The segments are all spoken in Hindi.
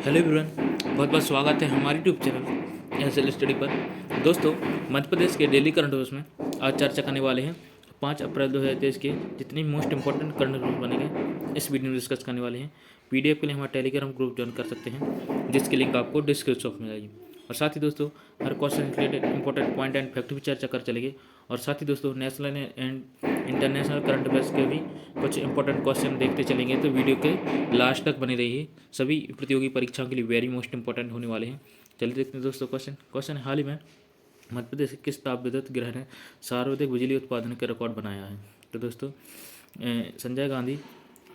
हेलो एवरीवन, बहुत बहुत स्वागत है हमारे यूट्यूब चैनल एसएल स्टडी पर। दोस्तों, मध्य प्रदेश के डेली करंट अफेयर्स में आज चर्चा करने वाले हैं 5 अप्रैल 2023 के जितने मोस्ट इंपॉर्टेंट करंट अफेयर्स बनेंगे इस वीडियो में डिस्कस करने वाले हैं। पीडीएफ के लिए हमारा टेलीग्राम ग्रुप ज्वाइन कर सकते हैं, जिसकी लिंक आपको डिस्क्रिप्शन में मिलेगी। और साथ ही दोस्तों, हर question related important point and fact भी चर्चा कर चलेंगे। और साथ ही दोस्तों, national and international current affairs के भी कुछ इंपॉर्टेंट क्वेश्चन देखते चलेंगे, तो वीडियो के लास्ट तक बने रहिए। सभी प्रतियोगी परीक्षाओं के लिए वेरी मोस्ट इंपॉर्टेंट होने वाले हैं। चलिए देखते हैं दोस्तों क्वेश्चन हाल ही में मध्य प्रदेश के किस ताप विद्युत गृह ने सर्वाधिक बिजली उत्पादन का रिकॉर्ड बनाया है? तो दोस्तों, संजय गांधी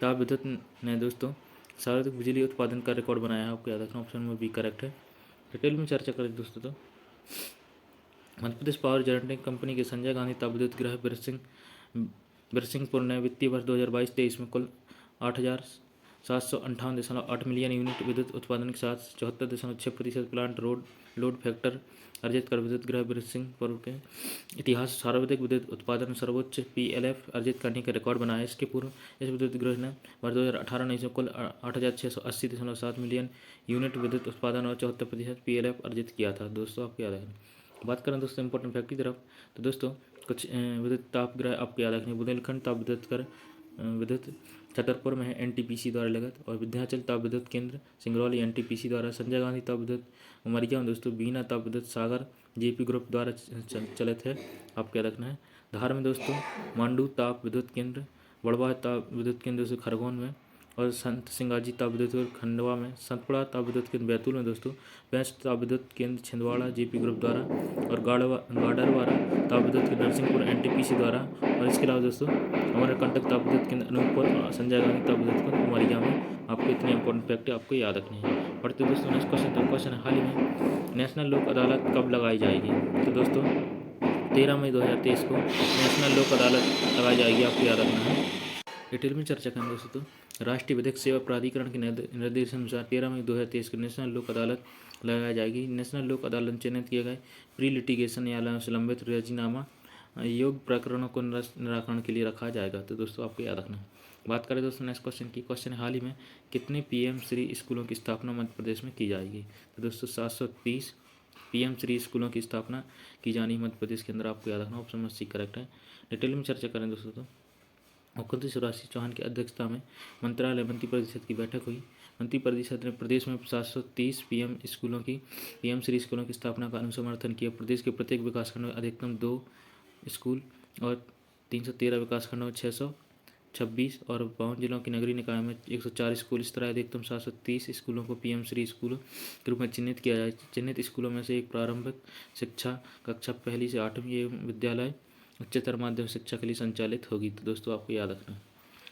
ताप विद्युत ने दोस्तों सर्वाधिक बिजली उत्पादन का रिकॉर्ड बनाया है। आपको याद रखना, ऑप्शन में बी करेक्ट है। डिटेल में चर्चा करें दोस्तों, तो Madhya Pradesh power generating company के संजय गांधी ताप विद्युत गृह बिरसिंहपुर ने वित्तीय वर्ष 2022-23 में कुल 8,758.8 मिलियन यूनिट विद्युत उत्पादन के साथ 74.6% प्लांट लोड फैक्टर अर्जित कर विद्युत गृह बिरसिंहपुर के इतिहास सर्वाधिक विद्युत उत्पादन सर्वोच्च PLF अर्जित करने का रिकॉर्ड बनाया। इसके पूर्व इस विद्युत गृह ने वर्ष 2018-19 में कुल 8,680.7 मिलियन यूनिट विद्युत उत्पादन और 74% PLF अर्जित किया था। दोस्तों, आपको याद है। बात करें दोस्तों इंपॉर्टेंट फैक्ट की तरफ, तो दोस्तों कुछ विद्युत ताप गृह आपको याद रखने, बुंदेलखंड ताप विद्युत छतरपुर में है NTPC द्वारा लगत, और विंध्याचल ताप विद्युत केंद्र सिंगरौली NTPC द्वारा, संजय गांधी ताप विद्युत उमरिया में दोस्तों बीना ताप विद्युत सागर JP ग्रुप द्वारा चलित है। आपको याद रखना है। धार में दोस्तों मांडू ताप विद्युत केंद्र, बड़वा ताप विद्युत केंद्र दोस्तों खरगोन में, और संत सिंगाजी ताप विद्युत खंडवा में, सतपुड़ा ताप विद्युत केंद्र बैतूल में दोस्तों, पैंच ताप विद्युत केंद्र छिंदवाड़ा JP ग्रुप द्वारा, और गाडरवारा ताप विद्युत केंद्र नरसिंहपुर NTPC द्वारा, और इसके अलावा दोस्तों अमरकंटक ताप विद्युत केंद्र अनूपपुर और संजय गांधी ताप विद्युत केंद्र उमरिया में। आपको इतने इंपॉर्टेंट फैक्ट आपको याद रखने हैं। पढ़ते दोस्तों नेक्स्ट क्वेश्चन हाल ही में नेशनल लोक अदालत कब लगाई जाएगी? तो दोस्तों 13 मई 2023 को नेशनल लोक अदालत लगाई जाएगी। आपको याद रखना है। डिटेल में चर्चा करेंगे दोस्तों, तो राष्ट्रीय विधिक सेवा प्राधिकरण के निर्देशानुसार 13 मई 2023 को नेशनल लोक अदालत लगाई जाएगी। नेशनल लोक अदालत चयनित किए गए प्री लिटिगेशन न्यायालयों से लंबित राजीनामा योग्य प्रकरणों को निराकरण के लिए रखा जाएगा। तो दोस्तों, आपको याद रखना है। बात करें दोस्तों नेक्स्ट क्वेश्चन की, क्वेश्चन हाल ही में कितने PM श्री स्कूलों की स्थापना मध्य प्रदेश में की जाएगी? तो दोस्तों 730 PM श्री स्कूलों की स्थापना की जानी मध्य प्रदेश के अंदर। आपको याद रखना, ऑप्शन में सी करेक्ट है। डिटेल में चर्चा करें दोस्तों, तो मुख्यमंत्री शिवराज सिंह चौहान की अध्यक्षता में मंत्रालय मंत्रिपरिषद की बैठक हुई। मंत्रिपरिषद ने प्रदेश में 730 PM श्री स्कूलों की स्थापना का अनुसमर्थन किया। प्रदेश के प्रत्येक विकासखंड में अधिकतम 2 स्कूल और 313 विकासखंडों में 626 और 52 जिलों की नगरीय निकाय में 104 स्कूल। इस तरह अधिकतम 730 स्कूलों को PM श्री स्कूल के रूप में चिन्हित किया जाए। चिन्हित स्कूलों में से एक प्रारंभिक शिक्षा कक्षा 1 से 8वीं एवं विद्यालय उच्चतर माध्यमिक शिक्षा के लिए संचालित होगी। तो दोस्तों, आपको याद रखना है।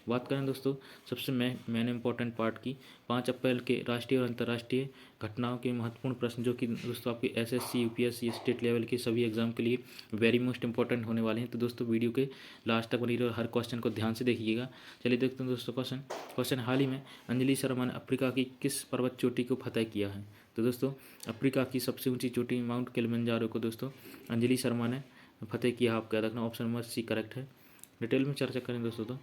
बात करें दोस्तों सबसे मेन इंपॉर्टेंट पार्ट की, 5 अप्रैल के राष्ट्रीय और अंतर्राष्ट्रीय घटनाओं के महत्वपूर्ण प्रश्न, जो कि दोस्तों आपके SSC UPSC स्टेट लेवल के सभी एग्जाम के लिए वेरी मोस्ट इंपॉर्टेंट होने वाले हैं। तो दोस्तों वीडियो के लास्ट तक बनी रहो, हर क्वेश्चन को ध्यान से देखिएगा। चलिए देखते हैं दोस्तों क्वेश्चन हाल ही में अंजलि शर्मा ने अफ्रीका की किस पर्वत चोटी को फतह किया है? तो दोस्तों अफ्रीका की सबसे ऊँची चोटी माउंट किलिमंजारो को दोस्तों अंजलि शर्मा ने फतेह किया। आपको याद रखना, ऑप्शन नंबर सी करेक्ट है। डिटेल में चर्चा करें दोस्तों, तो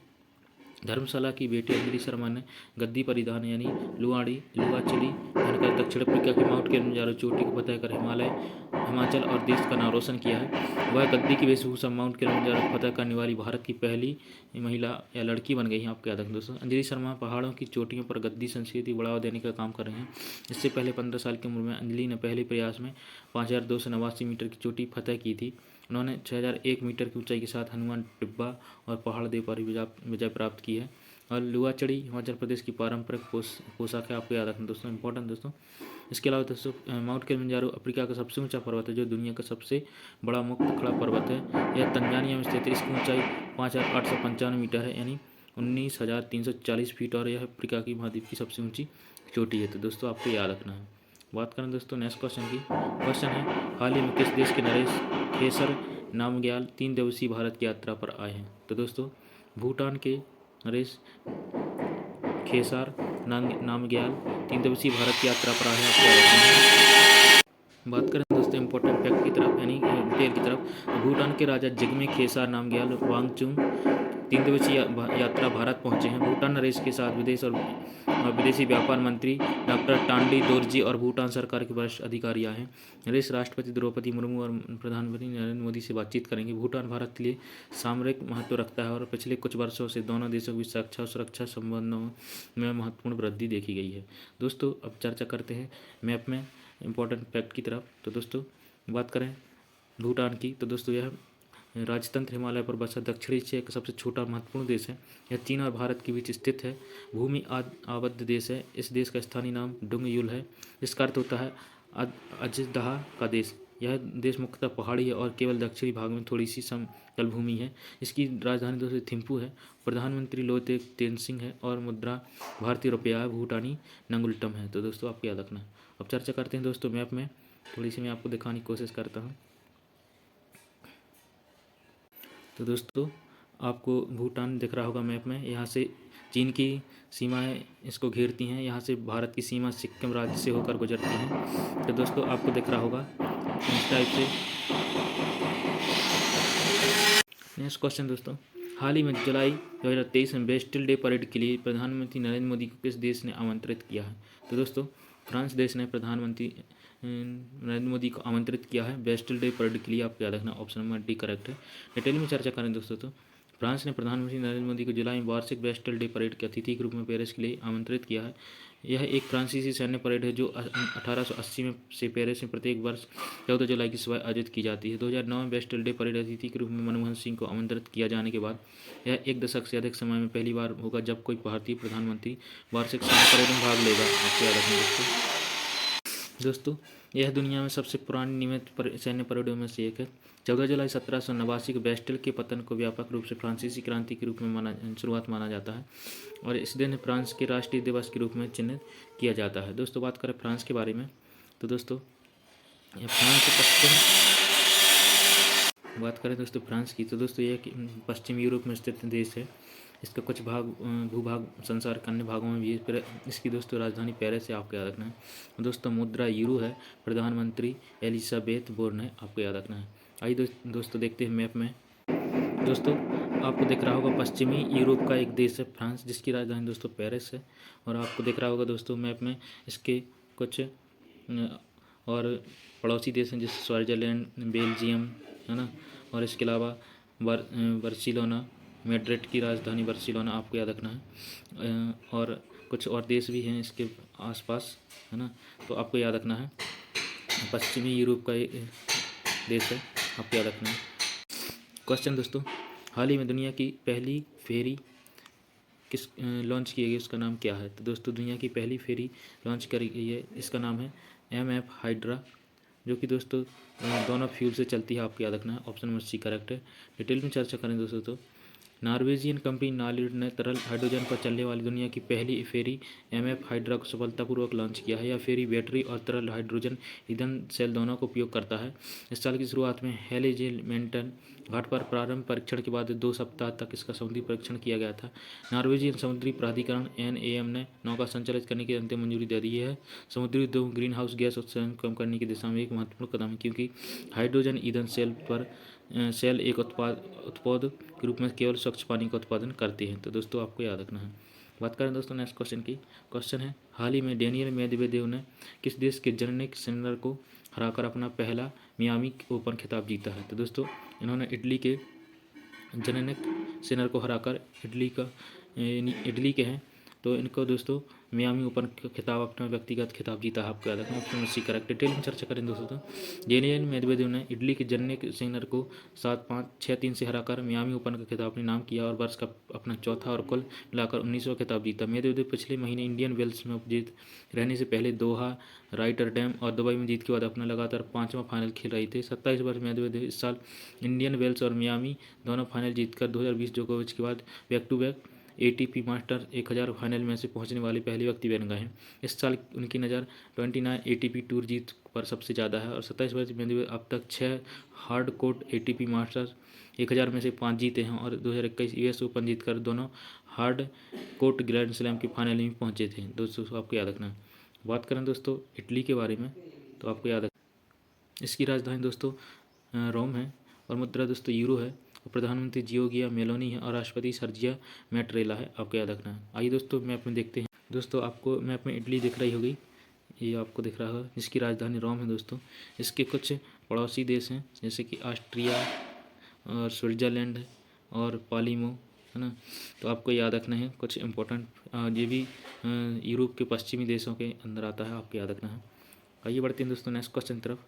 धर्मशाला की बेटी अंजलि शर्मा ने गद्दी परिधान यानी लुआचड़ी पहनकर दक्षिण अफ्रीका के माउंट किलिमंजारो चोटी को फतह कर हिमाचल और देश का नाम रोशन किया है। वह गद्दी की वेशभूषा माउंट किलिमंजारो फतह करने वाली भारत की पहली महिला या लड़की बन गई है। आपको याद रखें दोस्तों, अंजलि शर्मा पहाड़ों की चोटियों पर गद्दी संस्कृति बढ़ावा देने का काम कर रहे हैं। इससे पहले 15 साल की उम्र में अंजलि ने पहले प्रयास में 5289 मीटर की चोटी फतह की थी। उन्होंने 6001 मीटर की ऊंचाई के साथ हनुमान टिब्बा और पहाड़ देव पर विजय प्राप्त की है। और लुआचड़ी हिमाचल प्रदेश की पारंपरिक पोशाक है। आपको याद रखना दोस्तों, इंपॉर्टेंट दोस्तों। इसके अलावा दोस्तों माउंट किलिमंजारो अफ्रीका का सबसे ऊंचा पर्वत है, जो दुनिया का सबसे बड़ा मुक्त खड़ा पर्वत है। यह तंजानिया में स्थित है। इसकी ऊंचाई 5895 मीटर है, यानी 19,340 फीट, और यह अफ्रीका की महाद्वीप की सबसे ऊँची चोटी है। तो दोस्तों आपको याद रखना है। बात करें दोस्तों नेक्स्ट क्वेश्चन की, क्वेश्चन है हाल ही में किस देश के नरेश खेसर नामग्याल 3 दिवसीय भारत की यात्रा पर आए हैं? तो दोस्तों भूटान के नरेश खेसार नामग्याल 3 दिवसीय भारत की यात्रा पर आए हैं। आपको बात करें दोस्तों इंपॉर्टेंट फैक्ट की तरफ यानी डिटेल की तरफ, तो भूटान के राजा जिग्मे खेसर नामग्याल वांगचुक 3 दिवसीय यात्रा भारत पहुंचे हैं। भूटान नरेश के साथ विदेश और विदेशी व्यापार मंत्री डॉक्टर टांडी दोरजी और भूटान सरकार के वरिष्ठ अधिकारी आए हैं। नरेश राष्ट्रपति द्रौपदी मुर्मू और प्रधानमंत्री नरेंद्र मोदी से बातचीत करेंगे। भूटान भारत के लिए सामरिक महत्व रखता है और पिछले कुछ वर्षों से दोनों देशों के बीच रक्षा और सुरक्षा संबंधों में महत्वपूर्ण वृद्धि देखी गई है। दोस्तों अब चर्चा करते हैं मैप में इंपॉर्टेंट फैक्ट की तरफ। तो दोस्तों बात करें भूटान की, तो दोस्तों यह राजतंत्र हिमालय पर बसा दक्षिणी एशिया का सबसे छोटा महत्वपूर्ण देश है। यह चीन और भारत के बीच स्थित है। भूमि आबद्ध देश है। इस देश का स्थानीय नाम डुंगयुल है, जिसका अर्थ होता है अजदाह का देश। यह देश मुख्यतः पहाड़ी है और केवल दक्षिणी भाग में थोड़ी सी समतल भूमि है। इसकी राजधानी दोस्तों थिम्पू है। प्रधानमंत्री लोते तेनसिंग है और मुद्रा भारतीय रुपया है, भूटानी नंगुलटम है। तो दोस्तों आपको याद रखना। अब चर्चा करते हैं दोस्तों मैप में, थोड़ी सी मैं आपको दिखाने की कोशिश करता हूँ। तो दोस्तों आपको भूटान दिख रहा होगा मैप में। यहाँ से चीन की सीमाएं इसको घेरती हैं, यहाँ से भारत की सीमा सिक्किम राज्य से होकर गुजरती हैं। तो दोस्तों आपको दिख रहा होगा इस टाइप से। नेक्स्ट क्वेश्चन दोस्तों, हाल ही में जुलाई 2023 में बेस्टिल डे परेड के लिए प्रधानमंत्री नरेंद्र मोदी को किस देश ने आमंत्रित किया है? तो दोस्तों फ्रांस देश ने प्रधानमंत्री नरेंद्र मोदी को आमंत्रित किया है बेस्टिल डे परेड के लिए। आप याद रखना, ऑप्शन नंबर डी करेक्ट है। डिटेल में चर्चा करें दोस्तों, तो फ्रांस ने प्रधानमंत्री नरेंद्र मोदी को जुलाई में वार्षिक बेस्टिल डे परेड के अतिथि के रूप में पेरिस के लिए आमंत्रित किया है। यह एक फ्रांसीसी सैन्य परेड है जो 1880 में से पेरिस में प्रत्येक वर्ष 14 जुलाई की सुबह आयोजित की जाती है। 2009 में बेस्टिल डे परेड अतिथि के रूप में मनमोहन सिंह को आमंत्रित किया जाने के बाद यह एक दशक से अधिक समय में पहली बार होगा जब कोई भारतीय प्रधानमंत्री वार्षिक सैन्य परेड में भाग लेगा। आपको याद रखना दोस्तों, यह दुनिया में सबसे पुरानी नियमित सैन्य परेडों में से एक है। 14 जुलाई 1789 को बेस्टिल के पतन को व्यापक रूप से फ्रांसीसी क्रांति के रूप में शुरुआत माना जाता है और इस दिन फ्रांस के राष्ट्रीय दिवस के रूप में चिन्हित किया जाता है। दोस्तों बात करें फ्रांस के बारे में, तो दोस्तों बात करें दोस्तों फ्रांस की, तो दोस्तों यह पश्चिम यूरोप में स्थित देश है। इसका कुछ भाग भूभाग संसार के अन्य भागों में भी है। इसकी दोस्तों राजधानी पेरिस है, आपको याद रखना है। दोस्तों मुद्रा यूरो है। प्रधानमंत्री एलिजाबेथ बोर्न है, आपको याद रखना है। आइए दोस्तों देखते हैं मैप में। दोस्तों आपको दिख रहा होगा पश्चिमी यूरोप का एक देश है फ्रांस, जिसकी राजधानी दोस्तों पेरिस है। और आपको दिख रहा होगा दोस्तों मैप में इसके कुछ और पड़ोसी देश हैं जैसे स्विट्जरलैंड, बेल्जियम है ना, और इसके अलावा बार्सिलोना, मैड्रिड की राजधानी बार्सिलोना, आपको याद रखना है। और कुछ और देश भी हैं इसके आसपास है ना, तो आपको याद रखना है। पश्चिमी यूरोप का एक देश है, आपको याद रखना है। क्वेश्चन दोस्तों, हाल ही में दुनिया की पहली फेरी किस लॉन्च की गई, उसका नाम क्या है? तो दोस्तों दुनिया की पहली फेरी लॉन्च करी गई है, इसका नाम है MF हाइड्रा, जो कि दोस्तों दोनों फ्यूल से चलती है, आपको याद रखना है। ऑप्शन नंबर सी करेक्ट है। डिटेल में चर्चा करें दोस्तों, तो नॉर्वेजियन कंपनी नालिड ने तरल हाइड्रोजन पर चलने वाली दुनिया की पहली फेरी MF हाइड्रा को सफलतापूर्वक लॉन्च किया है। यह फेरी बैटरी और तरल हाइड्रोजन ईंधन सेल दोनों का उपयोग करता है। इस साल की शुरुआत में हेलिजेमेंटन घाट पर प्रारंभ परीक्षण के बाद 2 सप्ताह तक इसका समुद्री परीक्षण किया गया था। नॉर्वेजियन समुद्री प्राधिकरण NAM ने नौका संचालित करने की अंतिम मंजूरी दे दी है। समुद्री उद्योग ग्रीन हाउस गैस उत्सर्जन कम करने की दिशा में एक महत्वपूर्ण कदम है, क्योंकि हाइड्रोजन ईंधन सेल एक उत्पाद के रूप में केवल स्वच्छ पानी का उत्पादन करते हैं। तो दोस्तों आपको याद रखना है। बात करें दोस्तों नेक्स्ट क्वेश्चन की। क्वेश्चन है, हाल ही में डेनियल मेदवेदेव ने किस देश के जेनिक सिनर को हराकर अपना पहला मियामी ओपन खिताब जीता है? तो दोस्तों इन्होंने इटली के जेनिक सिनर को हराकर इटली के हैं, तो इनको दोस्तों मियामी ओपन खिताब अपना व्यक्तिगत खिताब जीता है, आपको याद रखना। ऑप्शन में सी करेक्ट। डिटेल में चर्चा करें दोस्तों, तो डेनियल मेदवेदेव ने इटली के जेनिक सिनर को 7-5, 6-3 से हराकर मियामी ओपन का खिताब अपने नाम किया और वर्ष का अपना चौथा और कुल मिलाकर 19वां खिताब जीता। मेदवेदेव पिछले महीने इंडियन वेल्स में उपजीत रहने से पहले दोहा, रॉटरडैम और दुबई में जीत के बाद अपना लगातार 5वां फाइनल खेल रहे थे। 27 वर्ष मेदवेदेव इस साल इंडियन वेल्स और मियामी दोनों फाइनल जीतकर 2020 जोकोविच के बाद back to back ATP master 1000 final में से पहुंचने वाले पहले व्यक्ति बन गए हैं। इस साल उनकी नज़र 29 ATP टूर जीत पर सबसे ज़्यादा है और 27 वर्ष मेदवेदेव अब तक 6 हार्ड कोर्ट ATP मास्टर 1000 में से 5 जीते हैं और 2021 US ओपन जीतकर दोनों हार्ड कोर्ट ग्रैंड स्लैम की फाइनल में पहुंचे थे। दोस्तों आपको याद रखना। बात करें दोस्तों इटली के बारे में, तो आपको याद इसकी राजधानी दोस्तों रोम है और मुद्रा दोस्तों यूरो है और प्रधानमंत्री जियोर्गिया मेलोनी है और राष्ट्रपति सर्जिया मैट्रेला है। आपको याद रखना है। आइए दोस्तों मैप में देखते हैं। दोस्तों आपको मैप में इटली दिख रही होगी, ये आपको दिख रहा होगा, जिसकी राजधानी रोम है दोस्तों। इसके कुछ पड़ोसी देश हैं जैसे कि ऑस्ट्रिया और स्विट्ज़रलैंड और पालिमो, है ना। तो आपको याद रखना है कुछ इम्पोर्टेंट, ये भी यूरोप के पश्चिमी देशों के अंदर आता है, आपको याद रखना है। आइए बढ़ते हैं दोस्तों नेक्स्ट क्वेश्चन तरफ।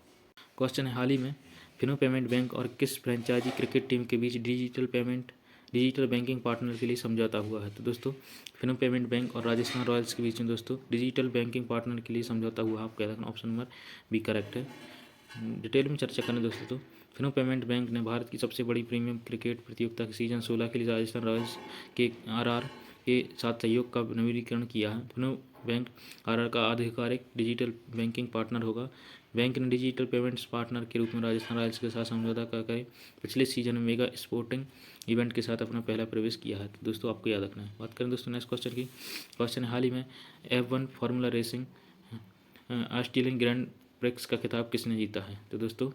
क्वेश्चन है, हाल ही में फिनो पेमेंट बैंक और किस फ्रेंचाइजी क्रिकेट टीम के बीच डिजिटल बैंकिंग पार्टनर के लिए समझौता हुआ है। तो दोस्तों फिनो पेमेंट बैंक और राजस्थान रॉयल्स के बीच में दोस्तों डिजिटल बैंकिंग पार्टनर के लिए समझौता हुआ, आपको याद रखना, ऑप्शन नंबर बी करेक्ट है। डिटेल में चर्चा करें दोस्तों तो फिनो पेमेंट बैंक ने भारत की सबसे बड़ी प्रीमियम क्रिकेट प्रतियोगिता के सीजन 16 के लिए राजस्थान रॉयल्स के आरआर के साथ सहयोग का नवीनीकरण किया है। फिनो बैंक आरआर का आधिकारिक डिजिटल बैंकिंग पार्टनर होगा। बैंक ने डिजिटल पेमेंट्स पार्टनर के रूप में राजस्थान रॉयल्स के साथ समझौता करके पिछले सीजन में मेगा स्पोर्टिंग इवेंट के साथ अपना पहला प्रवेश किया है। तो दोस्तों आपको याद रखना है। बात करें दोस्तों नेक्स्ट क्वेश्चन की। क्वेश्चन हाल ही में F1 formula racing Australian grand prix का खिताब किसने जीता है। तो दोस्तों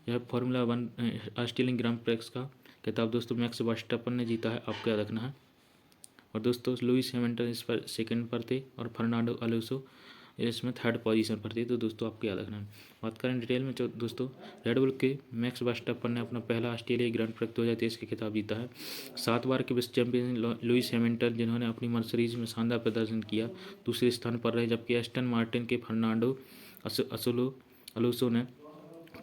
यह फार्मूला 1 ऑस्ट्रेलियन ग्रैंड प्रिक्स का खिताब दोस्तों मैक्स वर्स्टैपन ने जीता है, आपको याद रखना है। और दोस्तों लुइस हैमिल्टन इस पर सेकंड पर थे और फर्नांडो अलोंसो इसमें थर्ड पोजीशन पर थे। तो दोस्तों आपको याद रखना है। बात करें डिटेल में दोस्तों रेडबुल के मैक्स वर्स्टैपन ने अपना पहला ऑस्ट्रेलियाई ग्रैंड प्रिक्स 2023 का खिताब जीता है। 7 बार के विश्व चैंपियन लुइस हैमिल्टन जिन्होंने अपनी मर्सिडीज में शानदार प्रदर्शन किया दूसरे स्थान पर रहे, जबकि एस्टन मार्टिन के फर्नांडो अलोंसो ने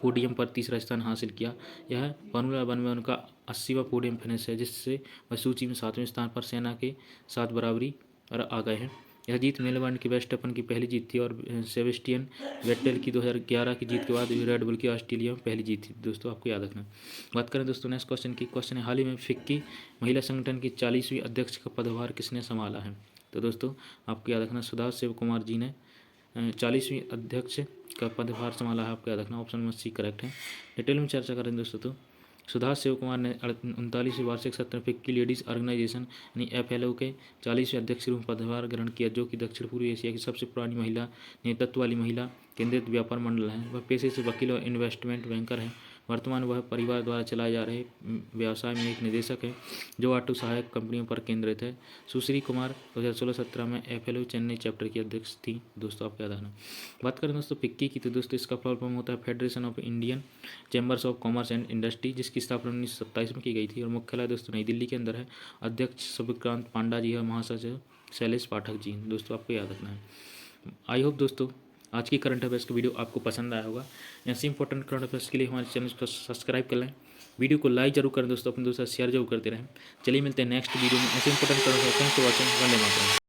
पोडियम पर तीसरा स्थान हासिल किया। यह फार्मूला 1 में उनका 80वां पोडियम फिनिश है, जिससे वह सूची में 7वें स्थान पर सेना के साथ बराबरी पर आ गए हैं। यह जीत मेलबर्न की वर्स्टैपन की पहली जीत थी और सेबेस्टियन वेटेल की 2011 की जीत के बाद रेडबुल की ऑस्ट्रेलिया में पहली जीत थी। दोस्तों आपको याद रखना। बात करें दोस्तों नेक्स्ट क्वेश्चन की। क्वेश्चन है, हाल ही में फिक्की महिला संगठन की 40वीं अध्यक्ष का पदभार किसने संभाला है। तो दोस्तों आपको याद रखना, सुधा शिव कुमार जी ने 40वीं अध्यक्ष का पदभार संभाला है, आपको याद रखना, ऑप्शन नंबर सी करेक्ट है। डिटेल में चर्चा करें दोस्तों तो सुधा शिव कुमार ने 39वीं वार्षिक सत्र फिक्की लेडीज़ ऑर्गेनाइजेशन यानी FLO के 40वें अध्यक्ष के रूप में पदभार ग्रहण किया, जो कि दक्षिण पूर्वी एशिया की सबसे पुरानी महिला नेतृत्व वाली महिला केंद्रित व्यापार मंडल है। वह पेशे से वकील और इन्वेस्टमेंट बैंकर है। वर्तमान वह परिवार द्वारा चलाए जा रहे व्यवसाय में एक निदेशक है जो ऑटो सहायक कंपनियों पर केंद्रित है। सुश्री कुमार 2016-17 में FLO चेन्नई चैप्टर की अध्यक्ष थी। दोस्तों आपको याद रखना। बात करें दोस्तों फिक्की की, तो दोस्तों इसका फुल फॉर्म होता है federation of Indian chambers of commerce and industry, जिसकी स्थापना 1927 में की गई थी और मुख्यालय दोस्तों नई दिल्ली के अंदर है। अध्यक्ष सुब्रकांत पांडा जी है, महासचिव शैलेश पाठक जी। दोस्तों आपको याद रखना है। आई होप दोस्तों आज की करंट अफेयर्स का वीडियो आपको पसंद आया होगा। ऐसे इंपॉर्टेंट करंट अफेयर्स के लिए हमारे चैनल को सब्सक्राइब कर लें, वीडियो को लाइक जरूर करें दोस्तों, अपने दोस्तों शेयर जरूर करते रहें। चलिए मिलते हैं नेक्स्ट वीडियो में ऐसे important current affairs. Thanks for watching. Vande Mataram.